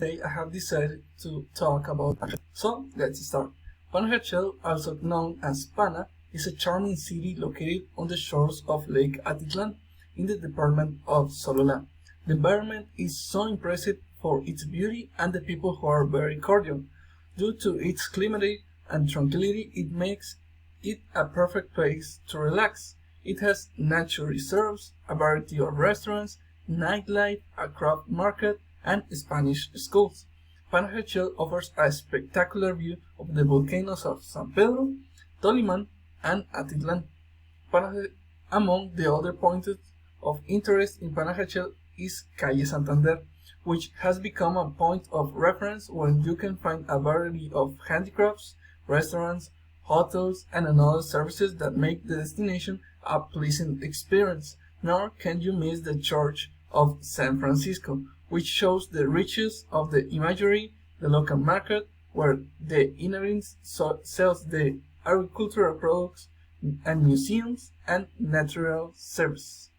Today I have decided to talk about Pana. So let's start. Panajachel, also known as Pana, is a charming city located on the shores of Lake Atitlan in the department of Sololá. The environment is so impressive for its beauty and the people who are very cordial. Due to its climate and tranquility, it makes it a perfect place to relax. It has nature reserves, a variety of restaurants, nightlife, a craft market, and Spanish schools. Panajachel offers a spectacular view of the volcanoes of San Pedro, Toliman, and Atitlan. Among the other points of interest in Panajachel is Calle Santander, which has become a point of reference where you can find a variety of handicrafts, restaurants, hotels, and other services that make the destination a pleasant experience. Nor can you miss the Church of San Francisco, which shows the riches of the imagery, the local market, where the itinerant sells the agricultural products, and museums and natural services.